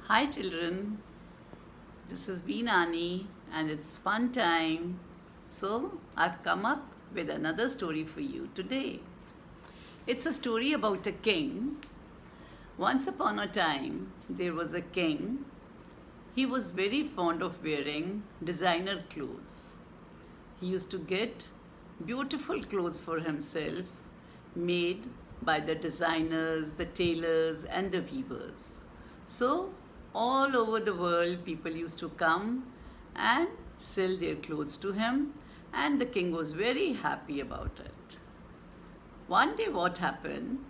Hi children, this is Beenani and it's fun time. So I've come up with another story for you today. It's a story about a king. Once upon a time, there was a king. He was very fond of wearing designer clothes. He used to get beautiful clothes for himself made by the designers, the tailors, and the weavers. So, all over the world, people used to come and sell their clothes to him, and the king was very happy about it. One day, what happened?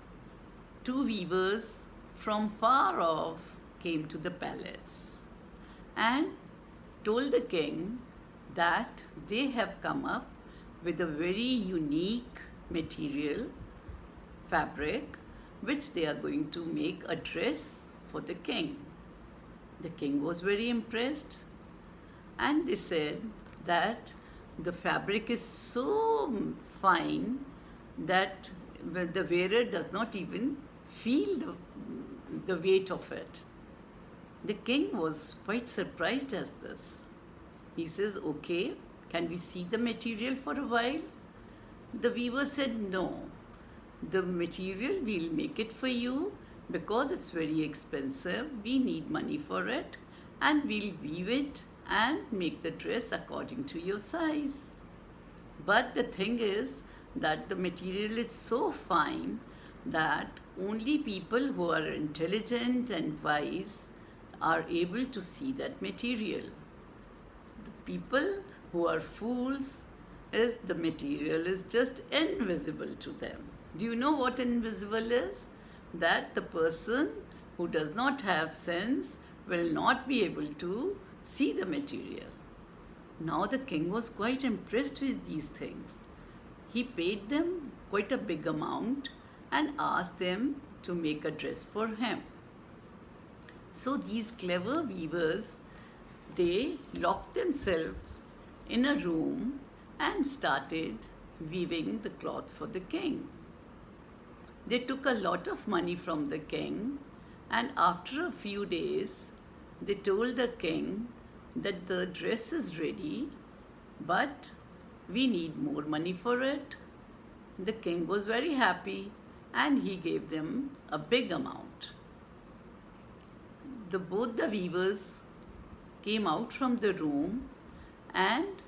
Two weavers from far off came to the palace and told the king that they have come up with a very unique material, fabric, which they are going to make a dress for the king. The king was very impressed and they said that the fabric is so fine that the wearer does not even feel the weight of it. The king was quite surprised at this. He says, "Okay, can we see the material for a while?" The weaver said, "No, the material we'll make it for you because it's very expensive. We need money for it and we'll weave it and make the dress according to your size. But the thing is that the material is so fine that only people who are intelligent and wise are able to see that material. The people who are fools, is the material is just invisible to them." Do you know what invisible is? That the person who does not have sense will not be able to see the material. Now the king was quite impressed with these things. He paid them quite a big amount and asked them to make a dress for him. So these clever weavers, they locked themselves in a room and started weaving the cloth for the king. They took a lot of money from the king, and after a few days, they told the king that the dress is ready, but we need more money for it. The king was very happy and he gave them a big amount. Both the weavers came out from the room and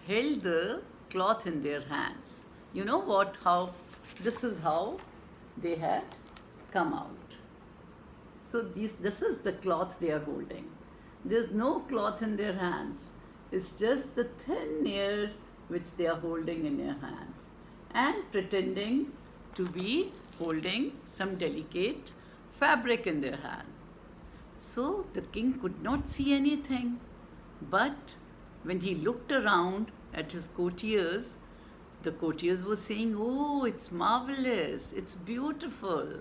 held the cloth in their hands. You know what? This is how they had come out. So this is the cloth they are holding. There's no cloth in their hands. It's just the thin air which they are holding in their hands and pretending to be holding some delicate fabric in their hand. So the king could not see anything. But when he looked around at his courtiers, the courtiers were saying, "Oh, it's marvelous, it's beautiful,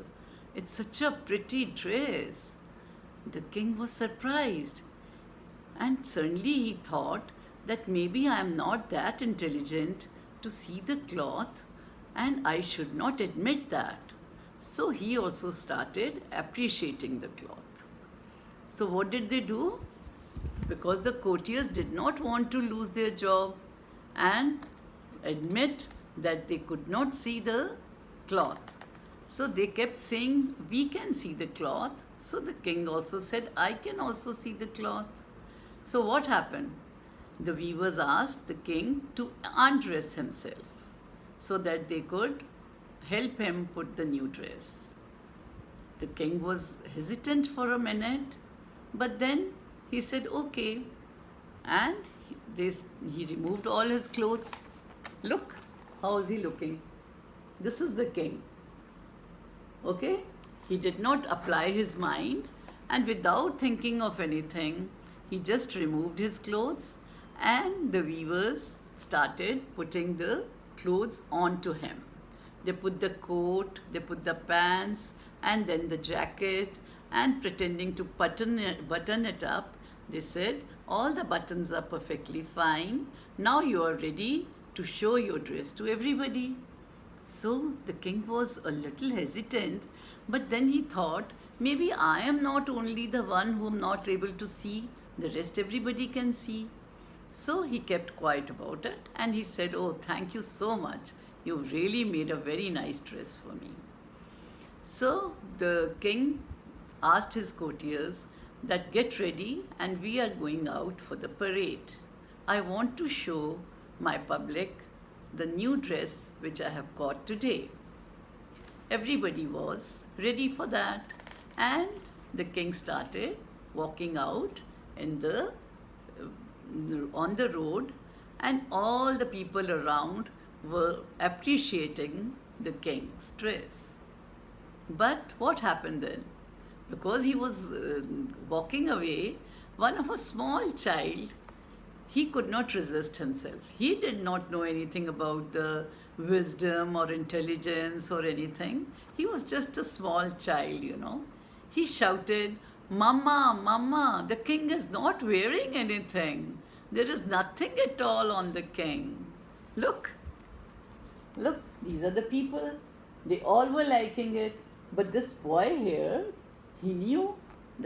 it's such a pretty dress." The king was surprised and suddenly he thought that maybe I am not that intelligent to see the cloth and I should not admit that. So he also started appreciating the cloth. So what did they do? Because the courtiers did not want to lose their job and admit that they could not see the cloth. So they kept saying, "We can see the cloth." So the king also said, "I can also see the cloth." So what happened? The weavers asked the king to undress himself so that they could help him put the new dress. The king was hesitant for a minute, but then he said, "Okay." And he removed all his clothes. Look, how is he looking? This is the king. Okay? He did not apply his mind, and without thinking of anything, he just removed his clothes and the weavers started putting the clothes onto him. They put the coat, they put the pants, and then the jacket, and pretending to button it up, they said, "All the buttons are perfectly fine. Now you are ready to show your dress to everybody." So the king was a little hesitant, but then he thought Maybe I am not only the one who am not able to see, the rest everybody can see. So he kept quiet about it and he said, "Oh, thank you so much. You really made a very nice dress for me." So the king asked his courtiers that get ready and we are going out for the parade. I want to show my public the new dress which I have got today. Everybody was ready for that and the king started walking out in the on the road and all the people around were appreciating the king's dress. But what happened then? Because he was walking away, one of a small child, he could not resist himself. He did not know anything about the wisdom or intelligence or anything. He was just a small child. He shouted, "Mama, Mama, the king is not wearing anything. There is nothing at all on the king. Look, look, these are the people. They all were liking it. But this boy here, he knew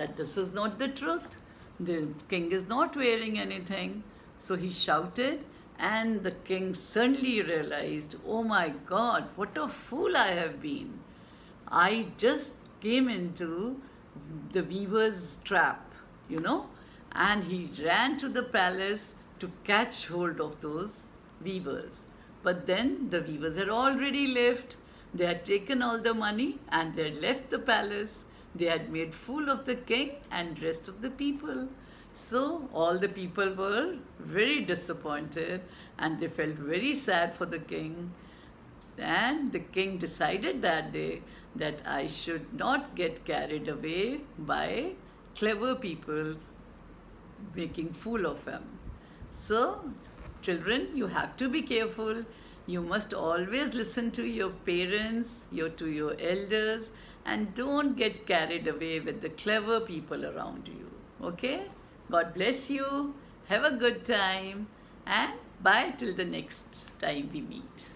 that this is not the truth. The king is not wearing anything." So he shouted, and the king suddenly realized, "Oh my God, what a fool I have been. I just came into the weaver's trap. And he ran to the palace to catch hold of those weavers. But then the weavers had already left. They had taken all the money and they had left the palace. They had made fool of the king and rest of the people. So all the people were very disappointed and they felt very sad for the king. And the king decided that day that I should not get carried away by clever people making fool of him. So, children, you have to be careful. You must always listen to your parents, to your elders, and don't get carried away with the clever people around you. Okay? God bless you. Have a good time. And bye till the next time we meet.